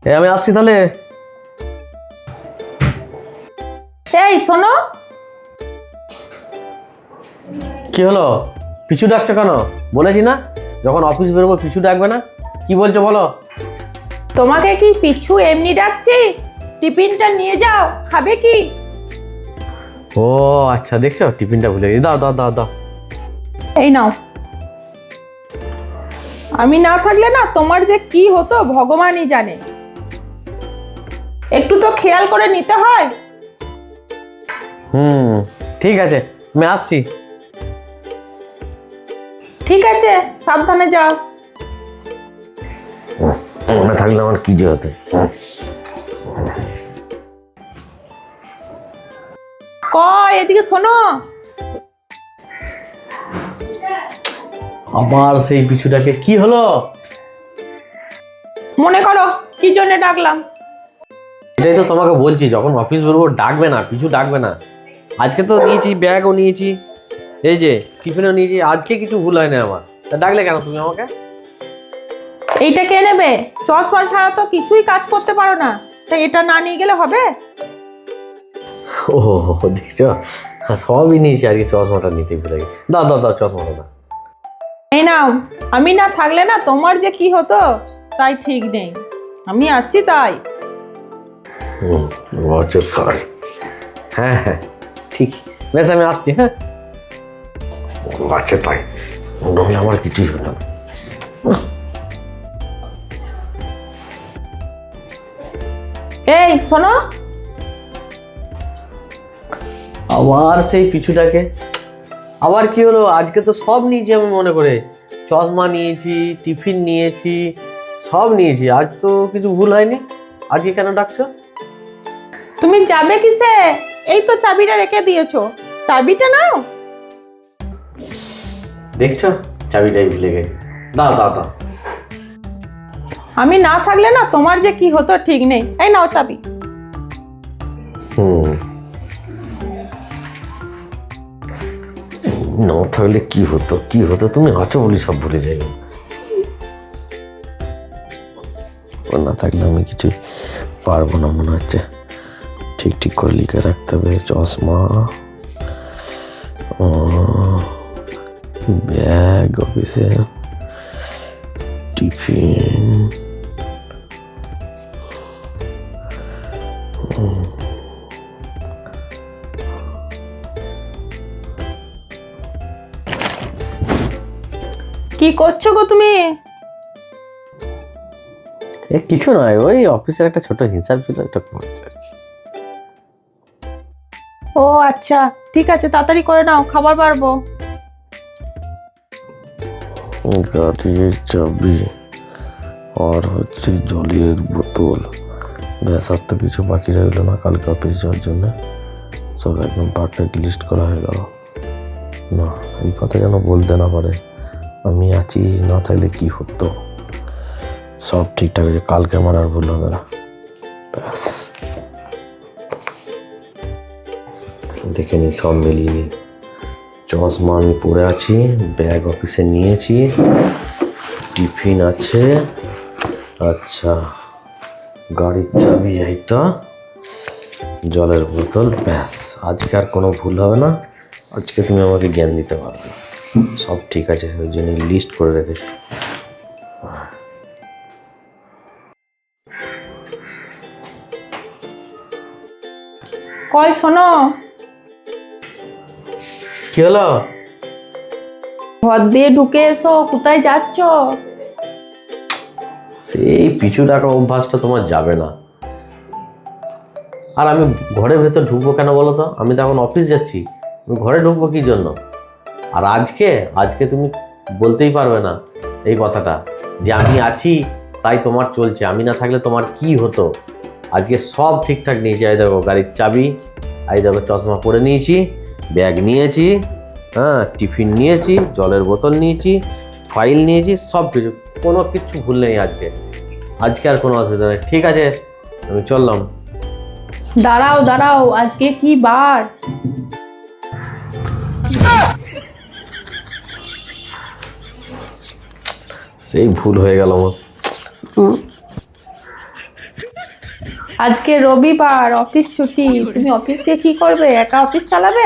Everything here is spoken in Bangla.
আমি আসছি তাহলে। এই শোনো, কি হলো? পিছু ডাকছো কেন? বলেছি না যখন অফিস বেরোবো পিছু ডাকবে না। কি বলছো বলো? তোমাকে কি পিছু এমনি ডাকছি? টিফিনটা নিয়ে যাও, খাবে কি? ও আচ্ছা, দেখছো টিফিনটা ভুলে গেছি। দাও দাও দাও দাও। এই নাও। আমি না থাকলে না তোমার যে কি হতো ভগবানই জানে। একটু তো খেয়াল করে নিতে হয়। ঠিক আছে, আমি আসছি। ঠিক আছে, সাবধানে যাও। মনে থাকলে আমার কি যে হতো। এদিকে শোনো। আবার সেই পিছুটাকে কি হলো? মনে করো কি জন্য ডাকলাম। এটাই তো তোমাকে বলছি, যখন অফিস বেরোবো ডাকবে না, পিছু ডাকবে না। আজকে তো নিয়েছি, ব্যাগও নিয়েছি, এই যে টিফিনও নিয়েছি, আজকে কিছু ভুল হয় না আমার। তা ডাকলে কেন তুমি আমাকে? এইটা কে নেবে? চশমা ছাড়া তো কিছুই কাজ করতে পারো না, তাই এটা না নিয়ে গেলে হবে? ও দেখছো, সবই নিয়েছি, আজকে চশমাটা নিতে ভুলে গেছি। দাও দাও দাও চশমাটা দাও। এই নাও। আমি না থাকলে না তোমার যে কি হতো তাই ঠিক নেই। আমি আছি তাই। হ্যাঁ হ্যাঁ ঠিক, বেশ আমি আসছি। হ্যাঁ আচ্ছা তাই, নইলে আমার কিছুই হতো না। এই শোনো। আবার সেই পিছুটাকে, আবার কি হলো? আজকে তো সব নিয়েছি আমি মনে করে, চশমা নিয়েছি, টিফিন নিয়েছি, সব নিয়েছি, আজ তো কিছু ভুল হয়নি। আজকে কেন ডাকছো? তুমি যাবে কিসে? এই তো চাবিটা রেখে দিয়েছো, চাবিটা নাও। দেখছো চাবিটাই ভুলে গেছি। দাও দাও দাও। আমি না থাকলে না তোমার যে কি হতো ঠিক নেই। এই নাও চাবি। না থাকলে কি হতো কি হতো, তুমি আছো বলি সব ভুলে যাই। না থাকলে আমি কিছুই পারবো না মনে হচ্ছে। ঠিক ঠিক করে লিখে রাখতে হবে। চশমা, ব্যাগ অফিসে, টিফিন, কি করছো গো তুমি? কিছু নয়, ওই অফিসের একটা ছোট হিসাব ছিল, এটা করছে আর কি। ও আচ্ছা, ঠিক আছে, তাড়াতাড়ি করে নাও, খাবার পারবো। গাড়ির চাবি আর হচ্ছে জলের বোতল, ব্যাস আর তো কিছু বাকি রইলো না কালকে অফিস যাওয়ার জন্য। সব একদম পারফেক্ট লিস্ট করা হয়ে গেল। না এই কথা যেন বলতে না পারে, আমি আছি, না থাকলে কি হতো। সব ঠিকঠাক আছে, কালকে আমার আর ভুল হবে না। ব্যাস দেখে নি, সব মিলিয়ে নি। চশমা আমি পরে আছি, ব্যাগ অফিসে নিয়েছি, টিফিন আছে, আচ্ছা গাড়ির চাবি এই তো, জলের বোতল, ব্যাস আজকে আর কোনো ভুল হবে না। আজকে তুমি আমাকে জ্ঞান দিতে পারবে, সব ঠিক আছে, ওই জন্যই লিস্ট করে রেখেছি। শোনো। কি হলো? ঘর দিয়ে ঢুকে এসো, কোথায় যাচ্ছ? সেই পিছু ডাকা অভ্যাসটা তোমার যাবে না। আর আমি ঘরের ভেতর ঢুকবো কেন বলো তো? আমি তো এখন অফিস যাচ্ছি, আমি ঘরে ঢুকবো কি জন্য? আর আজকে আজকে তুমি বলতেই পারবে না এই কথাটা যে আমি আছি তাই তোমার চলছে, আমি না থাকলে তোমার কি হতো। আজকে সব ঠিকঠাক নিয়েছি। এই দেখো গাড়ির চাবি, এই দেখো চশমা পরে নিয়েছি, ব্যাগ নিয়েছি, হ্যাঁ টিফিন নিয়েছি, জলের বোতল নিয়েছি, ফাইল নিয়েছি, সব কিছু, কোনো কিছু ভুল নেই আজকে। আজকে আর কোনো অসুবিধা নেই, ঠিক আছে আমি চললাম। দাঁড়াও দাঁড়াও, আজকে কি বার? সেই ভুল হয়ে গেল আমার। আজকে রবিবার, অফিস ছুটি, তুমি অফিস দিয়ে কি করবে? একা অফিস চালাবে?